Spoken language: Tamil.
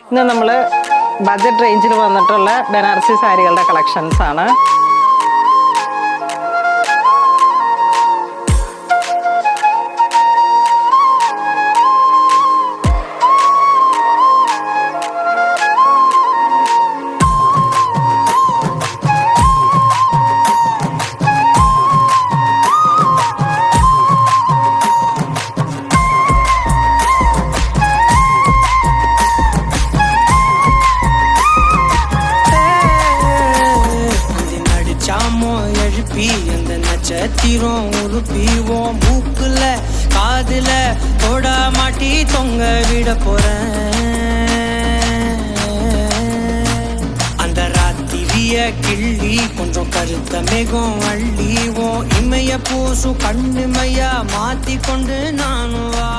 ഇന്ന് നമ്മൾ ബഡ്ജറ്റ് റേഞ്ചിൽ വന്നിട്ടുള്ള ബനാറസി സാരികളുടെ കളക്ഷൻസ് ആണ്. அந்த நட்சத்திரம் உருப்பிவோம் மூக்குல காதுல தொட மாட்டி தொங்க விட போறேன். அந்த ராத்திரிய கிள்ளி கொஞ்சம் கருத்த மேகம் அள்ளிவோம் இமைய பூசும் கண்ணுமையா மாத்தி கொண்டு நானும் வா